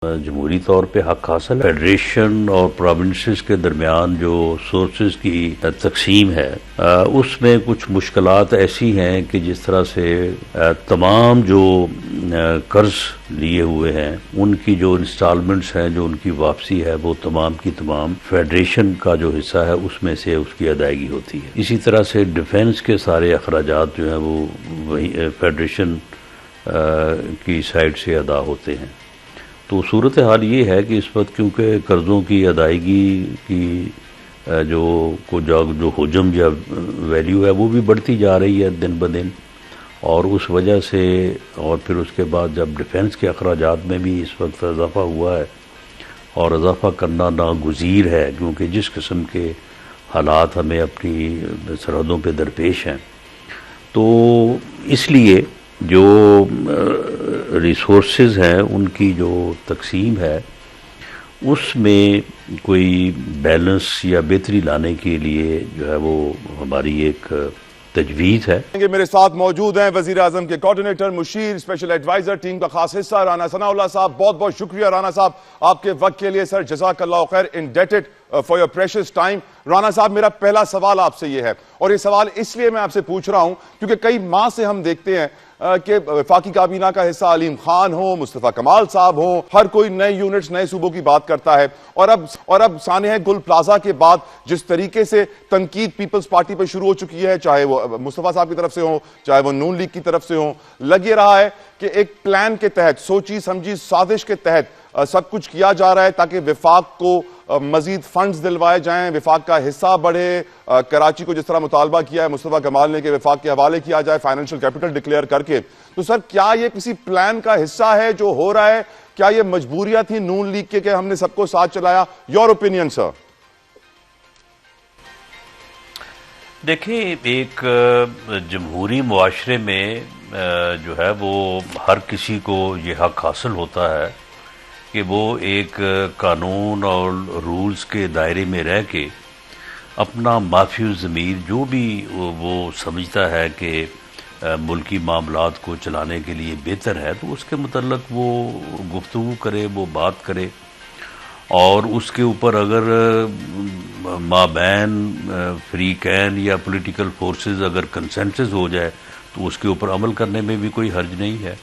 جمہوری طور پہ حق حاصل ہے۔ فیڈریشن اور پروونسز کے درمیان جو سورسز کی تقسیم ہے اس میں کچھ مشکلات ایسی ہیں کہ جس طرح سے تمام جو قرض لیے ہوئے ہیں ان کی جو انسٹالمنٹس ہیں جو ان کی واپسی ہے وہ تمام کی تمام فیڈریشن کا جو حصہ ہے اس میں سے اس کی ادائیگی ہوتی ہے۔ اسی طرح سے ڈیفنس کے سارے اخراجات جو ہیں وہ وہی فیڈریشن کی سائڈ سے ادا ہوتے ہیں۔ تو صورتحال یہ ہے کہ اس وقت کیونکہ قرضوں کی ادائیگی کی جو حجم یا ویلیو ہے وہ بھی بڑھتی جا رہی ہے دن بدن، اور اس وجہ سے اور پھر اس کے بعد جب ڈیفنس کے اخراجات میں بھی اس وقت اضافہ ہوا ہے اور اضافہ کرنا ناگزیر ہے کیونکہ جس قسم کے حالات ہمیں اپنی سرحدوں پہ درپیش ہیں، تو اس لیے جو ریسورسز ہیں ان کی جو تقسیم ہے اس میں کوئی بیلنس یا بہتری لانے کے لیے جو ہے وہ ہماری ایک تجویز ہے۔ میرے ساتھ موجود ہیں وزیر اعظم کے کوارڈینیٹر مشیر، اسپیشل ایڈوائزر، ٹیم کا خاص حصہ رانا ثناء اللہ صاحب۔ بہت بہت شکریہ رانا صاحب آپ کے وقت کے لیے سر، جزاک اللہ خیر، indebted for your precious time. Rana صاحب میرا پہلا سوال آپ سے یہ ہے، اور یہ سوال اس لیے میں آپ سے پوچھ رہا ہوں کیونکہ کئی ماہ سے ہم دیکھتے ہیں کہ وفاقی کابینہ کا حصہ علیم خان ہو، مصطفیٰ کمال صاحب ہوں، ہر کوئی نئے یونٹس نئے صوبوں کی بات کرتا ہے، اور اب سانحہ گل پلازا کے بعد جس طریقے سے تنقید پیپلز پارٹی پہ شروع ہو چکی ہے، چاہے وہ مصطفیٰ صاحب کی طرف سے ہوں چاہے وہ نون لیگ کی طرف سے ہوں، لگ یہ رہا ہے کہ ایک پلان کے تحت، سوچی سمجھی سازش کے تحت سب کچھ کیا جا رہا ہے تاکہ وفاق کو مزید فنڈز دلوائے جائیں، وفاق کا حصہ بڑھے۔ کراچی کو جس طرح مطالبہ کیا ہے مصطفیٰ کمال نے کہ وفاق کے حوالے کیا جائے فائنینشل کیپٹل ڈکلیئر کر کے، تو سر کیا یہ کسی پلان کا حصہ ہے جو ہو رہا ہے؟ کیا یہ مجبوریاں تھیں نون لیگ کے کہ ہم نے سب کو ساتھ چلایا؟ یور اوپینین سر۔ دیکھیں، ایک جمہوری معاشرے میں جو ہے وہ ہر کسی کو یہ حق حاصل ہوتا ہے کہ وہ ایک قانون اور رولز کے دائرے میں رہ کے اپنا مافی الضمیر جو بھی وہ سمجھتا ہے کہ ملکی معاملات کو چلانے کے لیے بہتر ہے تو اس کے متعلق وہ گفتگو کرے، وہ بات کرے، اور اس کے اوپر اگر مابین فریقین یا پولیٹیکل فورسز اگر کنسنسس ہو جائے تو اس کے اوپر عمل کرنے میں بھی کوئی حرج نہیں ہے۔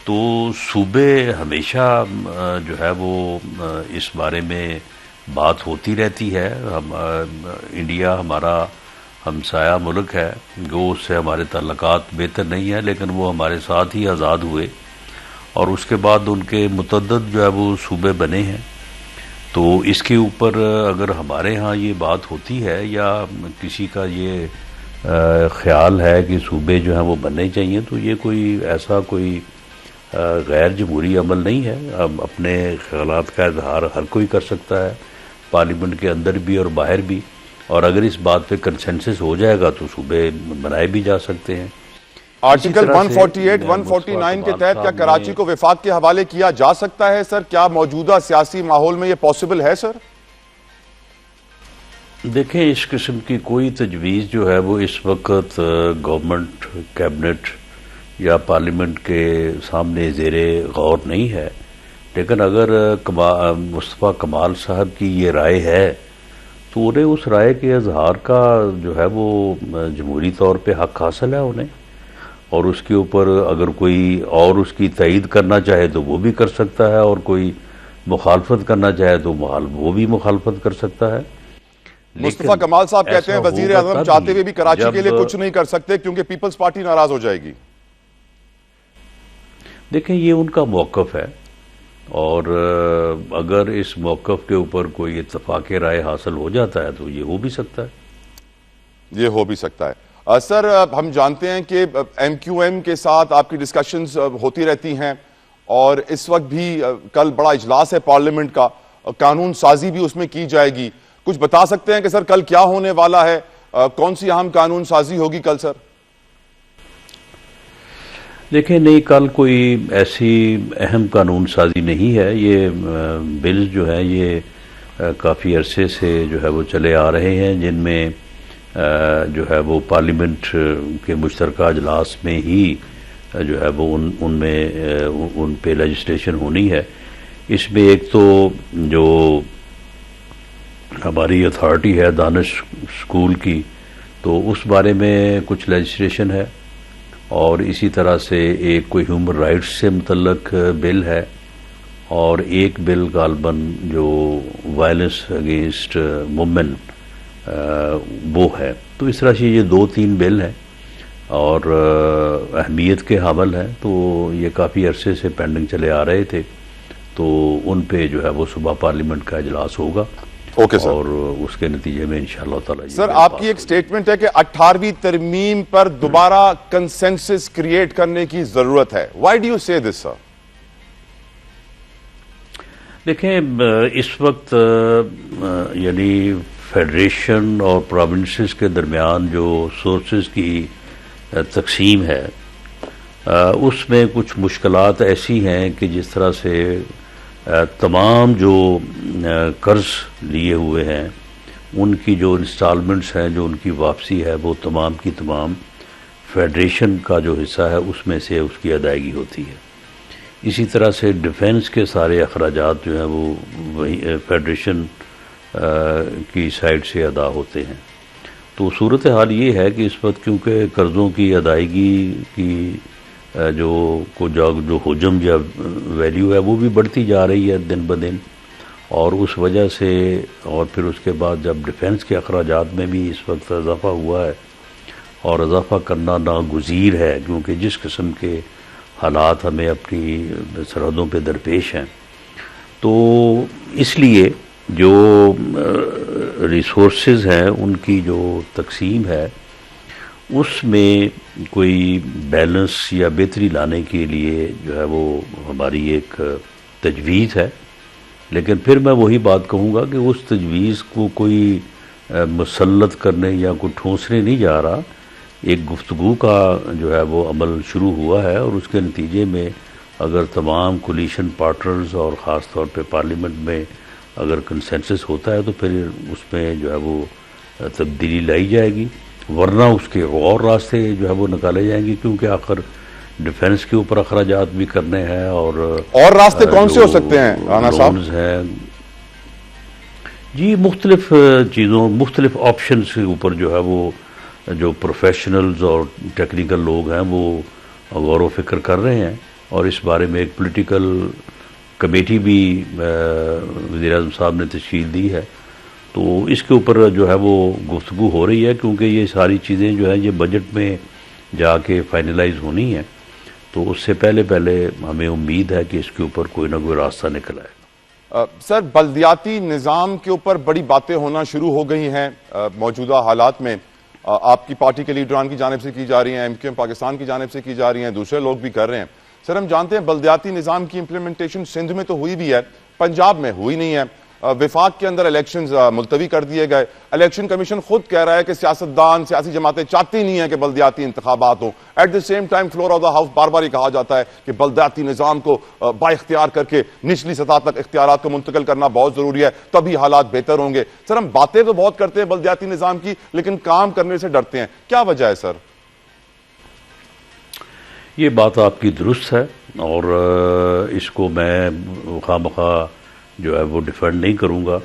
تو صوبے ہمیشہ جو ہے وہ اس بارے میں بات ہوتی رہتی ہے۔ انڈیا ہمارا ہمسایہ ملک ہے، وہ اس سے ہمارے تعلقات بہتر نہیں ہیں، لیکن وہ ہمارے ساتھ ہی آزاد ہوئے اور اس کے بعد ان کے متعدد جو ہے وہ صوبے بنے ہیں۔ تو اس کے اوپر اگر ہمارے ہاں یہ بات ہوتی ہے یا کسی کا یہ خیال ہے کہ صوبے جو ہیں وہ بننے چاہیے، تو یہ کوئی ایسا کوئی غیر جمہوری عمل نہیں ہے۔ اب اپنے خیالات کا اظہار ہر کوئی کر سکتا ہے، پارلیمنٹ کے اندر بھی اور باہر بھی، اور اگر اس بات پہ کنسنسس ہو جائے گا تو صوبے بنائے بھی جا سکتے ہیں۔ آرٹیکل 148 149 کے تحت کیا کراچی کو وفاق کے حوالے کیا جا سکتا ہے سر؟ کیا موجودہ سیاسی ماحول میں یہ پاسبل ہے سر؟ دیکھیں، اس قسم کی کوئی تجویز جو ہے وہ اس وقت گورنمنٹ کیبنٹ یا پارلیمنٹ کے سامنے زیر غور نہیں ہے، لیکن اگر مصطفیٰ کمال صاحب کی یہ رائے ہے تو انہیں اس رائے کے اظہار کا جو ہے وہ جمہوری طور پہ حق حاصل ہے انہیں، اور اس کے اوپر اگر کوئی اور اس کی تائید کرنا چاہے تو وہ بھی کر سکتا ہے، اور کوئی مخالفت کرنا چاہے تو وہ بھی مخالفت کر سکتا ہے۔ مصطفیٰ کمال صاحب کہتے ہیں وزیر اعظم چاہتے ہوئے بھی کراچی کے لیے کچھ نہیں کر سکتے کیونکہ پیپلز پارٹی ناراض ہو جائے گی۔ دیکھیں، یہ ان کا موقف ہے، اور اگر اس موقف کے اوپر کوئی اتفاق رائے حاصل ہو جاتا ہے تو یہ ہو بھی سکتا ہے۔ یہ ہو بھی سکتا ہے۔ سر، ہم جانتے ہیں کہ ایم کیو ایم کے ساتھ آپ کی ڈسکشنز ہوتی رہتی ہیں، اور اس وقت بھی کل بڑا اجلاس ہے پارلیمنٹ کا، قانون سازی بھی اس میں کی جائے گی۔ کچھ بتا سکتے ہیں کہ سر کل کیا ہونے والا ہے؟ کون سی اہم قانون سازی ہوگی کل سر؟ دیکھیں، نہیں، کل کوئی ایسی اہم قانون سازی نہیں ہے۔ یہ بل جو ہے یہ کافی عرصے سے جو ہے وہ چلے آ رہے ہیں، جن میں جو ہے وہ پارلیمنٹ کے مشترکہ اجلاس میں ہی جو ہے وہ ان پہ لیجسلیشن ہونی ہے۔ اس میں ایک تو جو ہماری اتھارٹی ہے دانش اسکول کی، تو اس بارے میں کچھ لیجسلیشن ہے، اور اسی طرح سے ایک کوئی ہیومن رائٹس سے متعلق بل ہے، اور ایک بل غالباً جو وائلنس اگینسٹ وومن وہ ہے۔ تو اس طرح سے یہ 2-3 بل ہیں اور اہمیت کے حامل ہیں، تو یہ کافی عرصے سے پینڈنگ چلے آ رہے تھے، تو ان پہ جو ہے وہ صبح پارلیمنٹ کا اجلاس ہوگا، اور اس کے نتیجے میں انشاءاللہ تعالی۔ سر، آپ کی ایک سٹیٹمنٹ ہے کہ 18ویں ترمیم پر دوبارہ کنسنسس کریٹ کرنے کی ضرورت ہے۔ وائی ڈو یو سے دس سر؟ دیکھیں، اس وقت یعنی فیڈریشن اور پروونسز کے درمیان جو سورسز کی تقسیم ہے، اس میں کچھ مشکلات ایسی ہیں کہ جس طرح سے تمام جو قرض لیے ہوئے ہیں ان کی جو انسٹالمنٹس ہیں، جو ان کی واپسی ہے، وہ تمام کی تمام فیڈریشن کا جو حصہ ہے اس میں سے اس کی ادائیگی ہوتی ہے۔ اسی طرح سے ڈیفنس کے سارے اخراجات جو ہیں وہ وہی فیڈریشن کی سائڈ سے ادا ہوتے ہیں۔ تو صورتحال یہ ہے کہ اس وقت کیونکہ قرضوں کی ادائیگی کی جو حجم یا ویلیو ہے وہ بھی بڑھتی جا رہی ہے دن بدن، اور اس وجہ سے، اور پھر اس کے بعد جب ڈیفنس کے اخراجات میں بھی اس وقت اضافہ ہوا ہے، اور اضافہ کرنا ناگزیر ہے کیونکہ جس قسم کے حالات ہمیں اپنی سرحدوں پہ درپیش ہیں، تو اس لیے جو ریسورسز ہیں ان کی جو تقسیم ہے اس میں کوئی بیلنس یا بہتری لانے کے لیے جو ہے وہ ہماری ایک تجویز ہے، لیکن پھر میں وہی بات کہوں گا کہ اس تجویز کو کوئی مسلط کرنے یا کوئی ٹھونسنے نہیں جا رہا۔ ایک گفتگو کا جو ہے وہ عمل شروع ہوا ہے، اور اس کے نتیجے میں اگر تمام کولیشن پارٹنرز اور خاص طور پہ پارلیمنٹ میں اگر کنسنسس ہوتا ہے تو پھر اس میں جو ہے وہ تبدیلی لائی جائے گی، ورنہ اس کے اور راستے جو ہے وہ نکالے جائیں گے، کیونکہ آخر ڈیفنس کے اوپر اخراجات بھی کرنے ہیں، اور راستے کون سے ہو سکتے ہیں رانا صاحب؟ لونز ہیں جی، مختلف چیزوں، مختلف آپشنز کے اوپر جو ہے وہ جو پروفیشنلز اور ٹیکنیکل لوگ ہیں وہ غور و فکر کر رہے ہیں، اور اس بارے میں ایک پولیٹیکل کمیٹی بھی وزیر اعظم صاحب نے تشکیل دی ہے، تو اس کے اوپر جو ہے وہ گفتگو ہو رہی ہے، کیونکہ یہ ساری چیزیں جو ہیں یہ بجٹ میں جا کے فائنلائز ہونی ہیں، تو اس سے پہلے ہمیں امید ہے کہ اس کے اوپر کوئی نہ کوئی راستہ نکل آئے گا۔ سر، بلدیاتی نظام کے اوپر بڑی باتیں ہونا شروع ہو گئی ہیں موجودہ حالات میں، آپ کی پارٹی کے لیڈران کی جانب سے کی جا رہی ہیں، MQM پاکستان کی جانب سے کی جا رہی ہیں، دوسرے لوگ بھی کر رہے ہیں۔ سر، ہم جانتے ہیں بلدیاتی نظام کی امپلیمنٹیشن سندھ میں تو ہوئی بھی ہے، پنجاب میں ہوئی نہیں ہے، وفاق کے اندر الیکشنز ملتوی کر دیے گئے۔ الیکشن کمیشن خود کہہ رہا ہے کہ سیاستدان، سیاسی جماعتیں چاہتی نہیں ہیں کہ بلدیاتی انتخابات ہوں۔ At the same time floor of the house بار بار یہ کہا جاتا ہے کہ بلدیاتی نظام کو با اختیار کر کے نچلی سطح تک اختیارات کو منتقل کرنا بہت ضروری ہے، تبھی حالات بہتر ہوں گے۔ سر، ہم باتیں تو بہت کرتے ہیں بلدیاتی نظام کی، لیکن کام کرنے سے ڈرتے ہیں، کیا وجہ ہے سر؟ یہ بات آپ کی درست ہے، اور اس کو میں خواہ جو ہے وہ ڈیفینڈ نہیں کروں گا،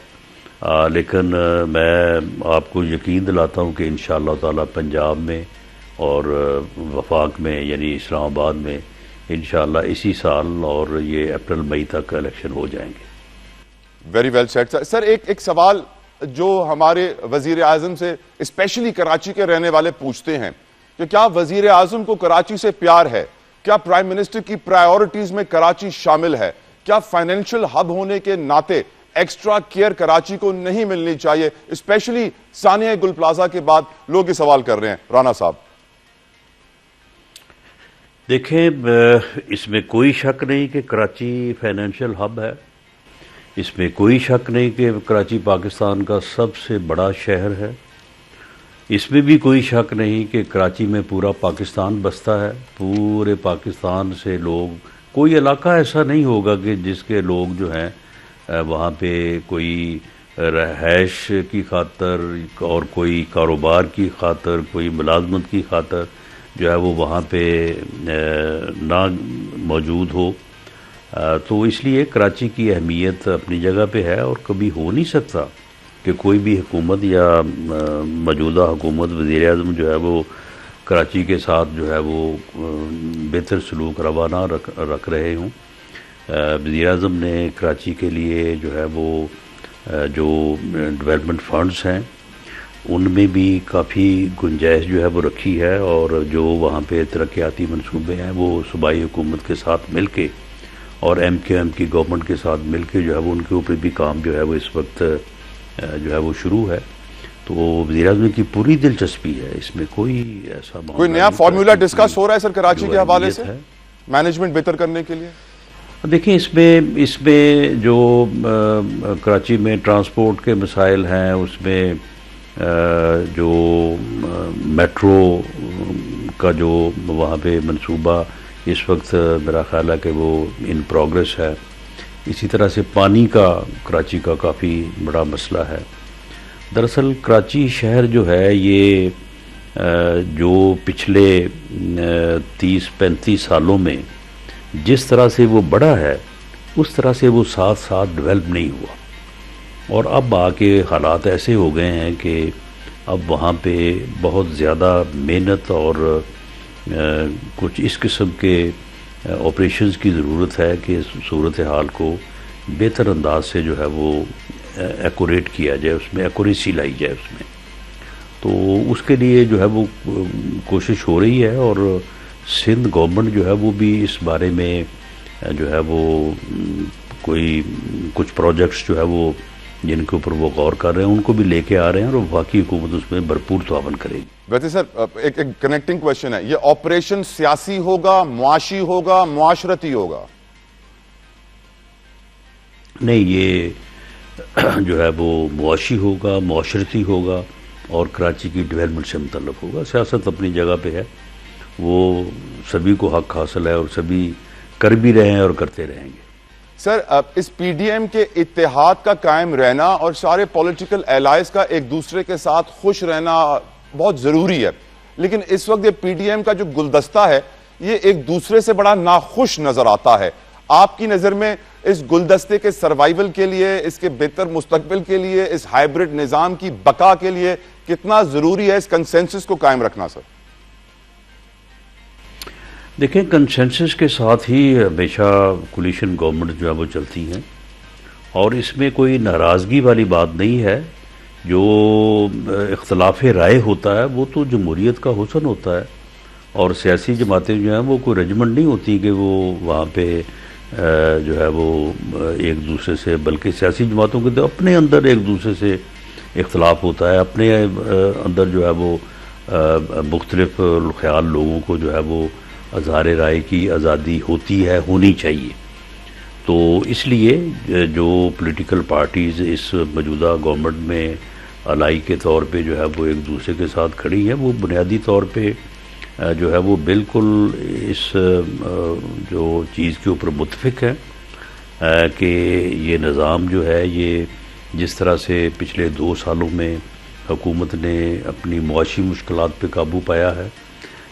لیکن میں آپ کو یقین دلاتا ہوں کہ انشاءاللہ تعالی پنجاب میں اور وفاق میں یعنی اسلام آباد میں انشاءاللہ اسی سال اور یہ اپریل مئی تک الیکشن ہو جائیں گے۔ ویری ویل سیڈ سر۔ ایک سوال جو ہمارے وزیر اعظم سے اسپیشلی کراچی کے رہنے والے پوچھتے ہیں کہ کیا وزیر اعظم کو کراچی سے پیار ہے؟ کیا پرائم منسٹر کی پرائیورٹیز میں کراچی شامل ہے؟ کیا فائنینشل ہب ہونے کے ناطے ایکسٹرا کیئر کراچی کو نہیں ملنی چاہیے؟ اسپیشلی ثانیہ گل پلازا کے بعد لوگ یہ سوال کر رہے ہیں۔ رانا صاحب دیکھیں، اس میں کوئی شک نہیں کہ کراچی فائنینشل ہب ہے، اس میں کوئی شک نہیں کہ کراچی پاکستان کا سب سے بڑا شہر ہے، اس میں بھی کوئی شک نہیں کہ کراچی میں پورا پاکستان بستا ہے، پورے پاکستان سے لوگ، کوئی علاقہ ایسا نہیں ہوگا کہ جس کے لوگ جو ہیں وہاں پہ کوئی رہائش کی خاطر اور کوئی کاروبار کی خاطر، کوئی ملازمت کی خاطر جو ہے وہ وہاں پہ نہ موجود ہو۔ تو اس لیے کراچی کی اہمیت اپنی جگہ پہ ہے، اور کبھی ہو نہیں سکتا کہ کوئی بھی حکومت یا موجودہ حکومت وزیر اعظم جو ہے وہ کراچی کے ساتھ جو ہے وہ بہتر سلوک روانہ رکھ رہے ہوں۔ وزیر اعظم نے کراچی کے لیے جو ہے وہ جو ڈیولپمنٹ فنڈز ہیں ان میں بھی کافی گنجائش جو ہے وہ رکھی ہے، اور جو وہاں پہ ترقیاتی منصوبے ہیں وہ صوبائی حکومت کے ساتھ مل کے اور ایم کیو ایم کی گورنمنٹ کے ساتھ مل کے جو ہے وہ ان کے اوپر بھی کام جو ہے وہ اس وقت جو ہے وہ شروع ہے۔ تو وزیر اعظم کی پوری دلچسپی ہے اس میں، کوئی ایسا کوئی نیا فارمولا ڈسکس ہو رہا ہے سر کراچی کے حوالے سے مینجمنٹ بہتر کرنے کے لیے؟ دیکھیں اس میں جو کراچی میں ٹرانسپورٹ کے مسائل ہیں، اس میں جو میٹرو کا جو وہاں پہ منصوبہ اس وقت میرا خیال ہے کہ وہ ان پروگریس ہے۔ اسی طرح سے پانی کا کراچی کا کافی بڑا مسئلہ ہے۔ دراصل کراچی شہر جو ہے یہ جو پچھلے 30-35 سالوں میں جس طرح سے وہ بڑا ہے اس طرح سے وہ ساتھ ساتھ ڈیولپ نہیں ہوا، اور اب آ کے حالات ایسے ہو گئے ہیں کہ اب وہاں پہ بہت زیادہ محنت اور کچھ اس قسم کے آپریشنز کی ضرورت ہے کہ صورتحال کو بہتر انداز سے جو ہے وہ ایکوریٹ کیا جائے، اس میں ایکوریسی لائی جائے اس میں۔ تو اس کے لیے جو ہے وہ کوشش ہو رہی ہے، اور سندھ گورنمنٹ جو ہے وہ بھی اس بارے میں جو ہے وہ کچھ پروجیکٹس جو ہے وہ جن کے اوپر وہ غور کر رہے ہیں ان کو بھی لے کے آ رہے ہیں، اور وفاقی حکومت اس میں بھرپور تعاون کرے گی۔ ویسے سر ایک کنیکٹنگ کویشچن ہے، یہ آپریشن سیاسی ہوگا، معاشی ہوگا، معاشرتی ہوگا؟ نہیں، یہ جو ہے وہ معاشی ہوگا، معاشرتی ہوگا، اور کراچی کی ڈیولپمنٹ سے متعلق ہوگا۔ سیاست اپنی جگہ پہ ہے، وہ سبھی کو حق حاصل ہے، اور سبھی کر بھی رہے ہیں اور کرتے رہیں گے۔ سر اس پی ڈی ایم کے اتحاد کا قائم رہنا اور سارے پولیٹیکل الائز کا ایک دوسرے کے ساتھ خوش رہنا بہت ضروری ہے، لیکن اس وقت یہ پی ڈی ایم کا جو گلدستہ ہے یہ ایک دوسرے سے بڑا ناخوش نظر آتا ہے۔ آپ کی نظر میں اس گلدستے کے سروائیول کے لیے، اس کے بہتر مستقبل کے لیے، اس ہائیبرڈ نظام کی بقا کے لیے کتنا ضروری ہے اس کنسنسس کو قائم رکھنا سر؟ دیکھیں، کنسنسس کے ساتھ ہی ہمیشہ کولیشن گورنمنٹ جو ہے وہ چلتی ہیں، اور اس میں کوئی ناراضگی والی بات نہیں ہے۔ جو اختلاف رائے ہوتا ہے وہ تو جمہوریت کا حسن ہوتا ہے، اور سیاسی جماعتیں جو ہیں وہ کوئی رجمنٹ نہیں ہوتی کہ وہ وہاں پہ جو ہے وہ ایک دوسرے سے، بلکہ سیاسی جماعتوں کے تو اپنے اندر ایک دوسرے سے اختلاف ہوتا ہے، اپنے اندر جو ہے وہ مختلف خیال لوگوں کو جو ہے وہ اظہار رائے کی آزادی ہوتی ہے، ہونی چاہیے۔ تو اس لیے جو پولیٹیکل پارٹیز اس موجودہ گورنمنٹ میں الائی کے طور پہ جو ہے وہ ایک دوسرے کے ساتھ کھڑی ہیں، وہ بنیادی طور پہ جو ہے وہ بالکل اس جو چیز کے اوپر متفق ہے کہ یہ نظام جو ہے یہ جس طرح سے پچھلے 2 سالوں میں حکومت نے اپنی معاشی مشکلات پہ قابو پایا ہے،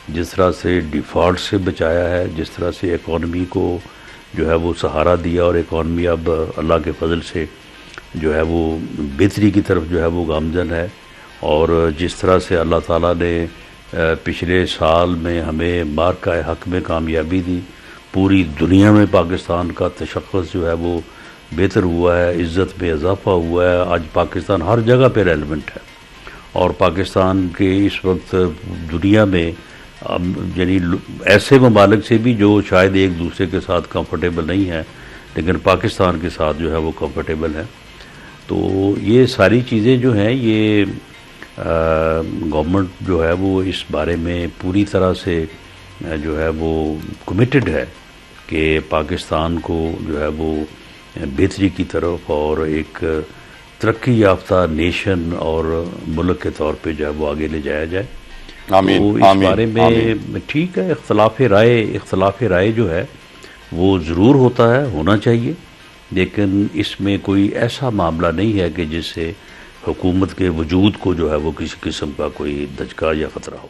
جس طرح سے ڈیفالٹ سے بچایا ہے، جس طرح سے اکانومی کو جو ہے وہ سہارا دیا، اور اکانومی اب اللہ کے فضل سے جو ہے وہ بہتری کی طرف جو ہے وہ گامزن ہے، اور جس طرح سے اللہ تعالیٰ نے پچھلے سال میں ہمیں مارکہ حق میں کامیابی دی، پوری دنیا میں پاکستان کا تشخص جو ہے وہ بہتر ہوا ہے، عزت میں اضافہ ہوا ہے، آج پاکستان ہر جگہ پہ ریلیونٹ ہے، اور پاکستان کے اس وقت دنیا میں یعنی ایسے ممالک سے بھی جو شاید ایک دوسرے کے ساتھ کمفرٹیبل نہیں ہیں، لیکن پاکستان کے ساتھ جو ہے وہ کمفرٹیبل ہے۔ تو یہ ساری چیزیں جو ہیں یہ گورنمنٹ جو ہے وہ اس بارے میں پوری طرح سے جو ہے وہ کمیٹڈ ہے کہ پاکستان کو جو ہے وہ بہتری کی طرف اور ایک ترقی یافتہ نیشن اور ملک کے طور پہ جو ہے وہ آگے لے جایا جائے۔ آمین، تو اس بارے میں ٹھیک ہے، اختلاف رائے جو ہے وہ ضرور ہوتا ہے، ہونا چاہیے، لیکن اس میں کوئی ایسا معاملہ نہیں ہے کہ جس سے حکومت کے وجود کو جو ہے وہ کسی قسم کا کوئی دھچکا یا خطرہ ہو۔